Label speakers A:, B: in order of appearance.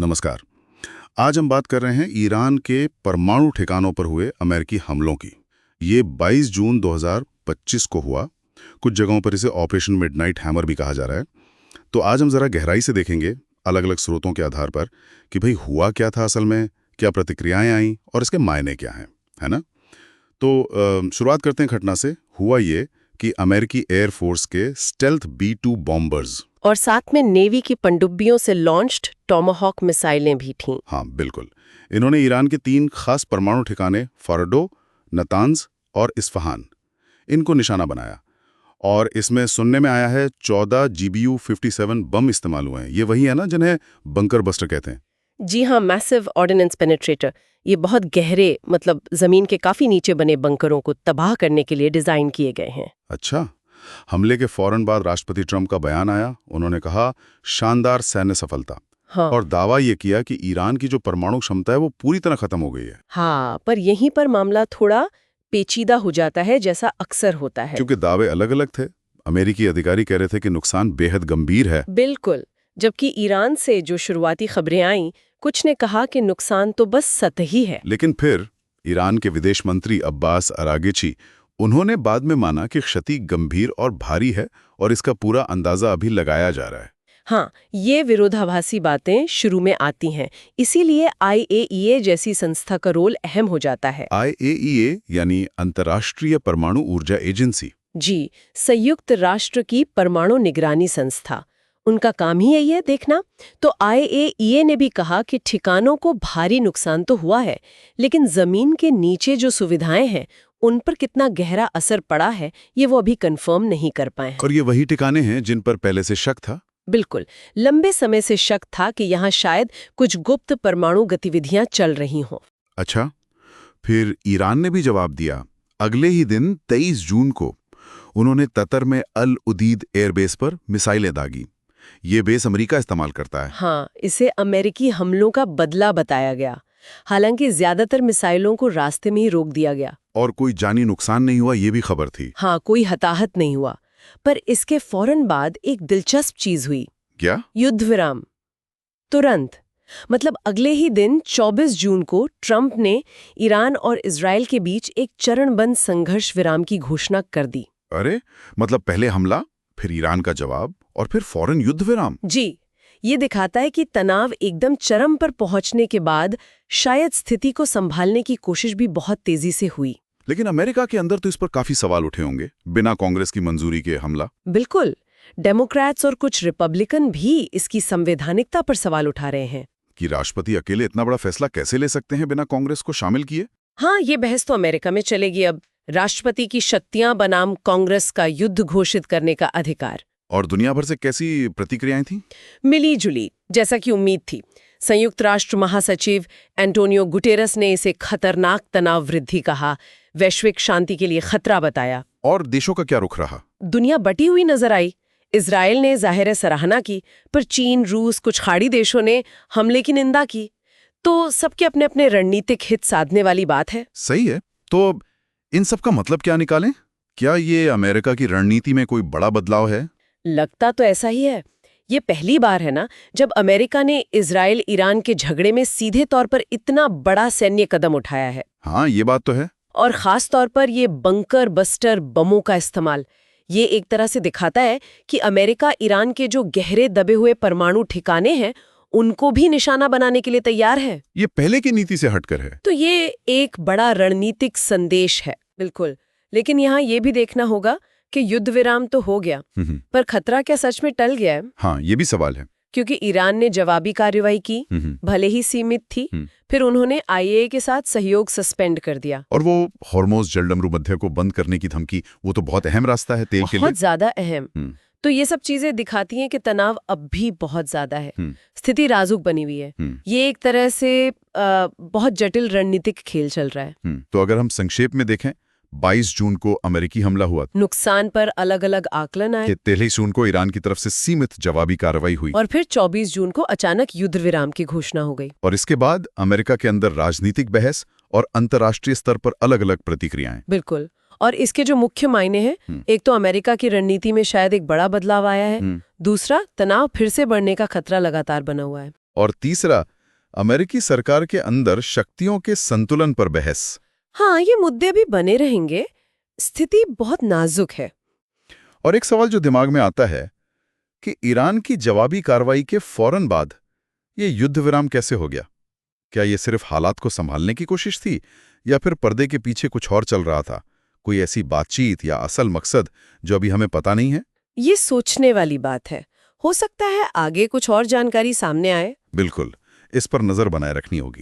A: नमस्कार। आज हम बात कर रहे हैं ईरान के परमाणु ठिकानों पर हुए अमेरिकी हमलों की। ये 22 जून 2025 को हुआ। कुछ जगहों पर इसे ऑपरेशन मिडनाइट हैमर भी कहा जा रहा है। तो आज हम जरा गहराई से देखेंगे, अलग अलग स्रोतों के आधार पर, कि भाई हुआ क्या था असल में, क्या प्रतिक्रियाएं आईं और इसके मायने क्या हैं, है ना। तो शुरुआत करते हैं घटना से। हुआ ये कि अमेरिकी एयरफोर्स के स्टेल्थ B-2 बॉम्बर्स
B: और साथ में नेवी की पनडुब्बियों से लॉन्च्ड टॉमाहॉक मिसाइलें भी थीं।
A: हाँ बिल्कुल, इन्होंने ईरान के 3 खास परमाणु ठिकाने फॉर्डो, नतांज और इस्फहान, इनको निशाना बनाया। और इसमें सुनने में आया है 14 GBU-57 बम इस्तेमाल हुए हैं। ये वही है ना जिन्हें बंकर बस्टर कहते हैं।
B: जी हाँ, मैसिव ऑर्डिनेंस पेनिट्रेटर। ये बहुत गहरे, मतलब जमीन के काफी नीचे बने बंकरों को तबाह करने के लिए डिजाइन किए गए हैं।
A: अच्छा, हमले के फौरन बाद राष्ट्रपति ट्रंप का बयान आया। उन्होंने कहा, शानदार सैन्य सफलता।
B: हाँ।
A: और दावा ये किया कि ईरान की जो परमाणु क्षमता है वो पूरी तरह खत्म हो गई है।
B: हाँ, पर यहीं पर मामला थोड़ा पेचीदा हो जाता है, जैसा अक्सर होता है।
A: क्योंकि दावे अलग अलग थे। अमेरिकी अधिकारी कह रहे थे कि नुकसान बेहद गंभीर है।
B: बिल्कुल, जबकि ईरान से जो शुरुआती खबरें आईं, कुछ ने कहा कि नुकसान तो बस सतही है।
A: लेकिन फिर ईरान के विदेश मंत्री अब्बास अरागची, उन्होंने बाद में माना कि क्षति गंभीर और भारी है और इसका पूरा अंदाजा अभी लगाया जा रहा है।
B: हाँ, ये विरोधाभासी बातें शुरू में आती हैं, इसीलिए IAEA जैसी संस्था का रोल अहम हो जाता है।
A: IAEA यानी अंतर्राष्ट्रीय परमाणु ऊर्जा एजेंसी।
B: जी, संयुक्त राष्ट्र की परमाणु निगरानी संस्था। उनका काम ही यही है देखना। तो IAEA ने भी कहा कि ठिकानों को भारी नुकसान तो हुआ है, लेकिन जमीन के नीचे जो सुविधाएं हैं उन पर कितना गहरा असर पड़ा है, ये वो अभी कंफर्म नहीं कर पाए हैं।
A: और ये वही ठिकाने हैं जिन पर पहले से शक था।
B: बिल्कुल, लंबे समय से शक था कि यहाँ शायद कुछ गुप्त परमाणु गतिविधियां चल रही हों।
A: अच्छा, फिर ईरान ने भी जवाब दिया। अगले ही दिन 23 जून को उन्होंने कतर में अल उदीद एयरबेस पर मिसाइलें दागी। ये बेस अमेरिका इस्तेमाल करता है।
B: हाँ, इसे अमेरिकी हमलों का बदला बताया गया। हालांकि ज्यादातर मिसाइलों को रास्ते में ही रोक दिया गया।
A: और कोई जानी नुकसान नहीं हुआ, ये भी खबर थी।
B: हाँ, कोई हताहत नहीं हुआ। पर इसके फौरन बाद एक दिलचस्प चीज हुई।
A: क्या?
B: युद्ध विराम। तुरंत, मतलब अगले ही दिन 24 जून को ट्रंप ने ईरान और इजराइल के बीच एक चरणबद्ध संघर्ष विराम की घोषणा कर दी।
A: अरे, मतलब पहले हमला, फिर ईरान का जवाब और फिर फौरन युद्ध विराम।
B: जी, ये दिखाता है कि तनाव एकदम चरम पर पहुंचने के बाद शायद स्थिति को संभालने की कोशिश भी बहुत तेजी से हुई।
A: लेकिन अमेरिका के अंदर तो इस पर काफी सवाल उठे होंगे, बिना कांग्रेस की मंजूरी के हमला।
B: बिल्कुल, डेमोक्रेट्स और कुछ रिपब्लिकन भी इसकी संवैधानिकता पर सवाल उठा रहे हैं
A: कि राष्ट्रपति अकेले इतना बड़ा फैसला कैसे ले सकते हैं बिना कांग्रेस को शामिल किए।
B: हाँ, ये बहस तो अमेरिका में चलेगी अब। राष्ट्रपति की शक्तियां बनाम कांग्रेस का युद्ध घोषित करने का अधिकार।
A: और दुनिया भर से कैसी प्रतिक्रियाएं थीं?
B: मिली जुली, जैसा कि उम्मीद थी। संयुक्त राष्ट्र महासचिव एंटोनियो गुटेरस ने इसे खतरनाक तनाव वृद्धि कहा, वैश्विक शांति के लिए खतरा बताया।
A: और देशों का क्या रुख रहा?
B: दुनिया बटी हुई नजर आई। इजराइल ने जाहिर सराहना की, पर चीन, रूस, कुछ खाड़ी देशों ने हमले की निंदा की। तो सबके अपने अपने रणनीतिक हित साधने वाली बात है।
A: सही है। तो इन सब का मतलब क्या निकालें? क्या ये अमेरिका की रणनीति में कोई बड़ा बदलाव है?
B: लगता तो ऐसा ही है। ये पहली बार है ना जब अमेरिका ने इजराइल ईरान के झगड़े में सीधे तौर पर इतना बड़ा सैन्य कदम उठाया है।
A: हाँ, ये बात तो है।
B: और खास तौर पर ये बंकर बस्टर बमों का इस्तेमाल, ये एक तरह से दिखाता है कि अमेरिका ईरान के जो गहरे दबे हुए परमाणु ठिकाने हैं उनको भी निशाना बनाने के लिए तैयार है।
A: ये पहले की नीति से हटकर है।
B: तो ये एक बड़ा रणनीतिक संदेश है। बिल्कुल, लेकिन यहाँ ये भी देखना होगा कि युद्ध विराम तो हो गया, पर खतरा क्या सच में टल गया है?
A: हाँ, ये भी सवाल है।
B: क्योंकि ईरान ने जवाबी कार्रवाई की, भले ही सीमित थी। फिर उन्होंने IAEA के साथ सहयोग सस्पेंड कर दिया।
A: और वो हॉर्मोज जलडमरू मध्य को बंद करने की धमकी, वो तो बहुत अहम रास्ता है तेल के लिए।
B: बहुत ज्यादा अहम। तो ये सब चीजें दिखाती हैं कि तनाव अब भी बहुत ज्यादा है। स्थिति नाजुक बनी हुई है। ये एक तरह से बहुत जटिल रणनीतिक खेल चल रहा है।
A: तो अगर हम संक्षेप में देखें, 22 जून को अमेरिकी हमला हुआ,
B: नुकसान पर अलग अलग आकलन आए।
A: 23 जून को ईरान की तरफ से सीमित जवाबी कार्रवाई हुई,
B: और फिर 24 जून को अचानक युद्ध विराम की घोषणा हो गई।
A: और इसके बाद अमेरिका के अंदर राजनीतिक बहस और अंतर्राष्ट्रीय स्तर पर अलग अलग प्रतिक्रियाएं।
B: बिल्कुल, और इसके जो मुख्य मायने हैं, एक तो अमेरिका की रणनीति में शायद एक बड़ा बदलाव आया है। दूसरा, तनाव फिर से बढ़ने का खतरा लगातार बना हुआ है।
A: और तीसरा, अमेरिकी सरकार के अंदर शक्तियों के संतुलन पर बहस।
B: हाँ, ये मुद्दे भी बने रहेंगे। स्थिति बहुत नाजुक है।
A: और एक सवाल जो दिमाग में आता है कि ईरान की जवाबी कार्रवाई के फौरन बाद ये युद्ध विराम कैसे हो गया? क्या ये सिर्फ हालात को संभालने की कोशिश थी या फिर पर्दे के पीछे कुछ और चल रहा था? कोई ऐसी बातचीत या असल मकसद जो अभी हमें पता नहीं है?
B: ये सोचने वाली बात है। हो सकता है आगे कुछ और जानकारी सामने आए।
A: बिल्कुल, इस पर नजर बनाए रखनी होगी।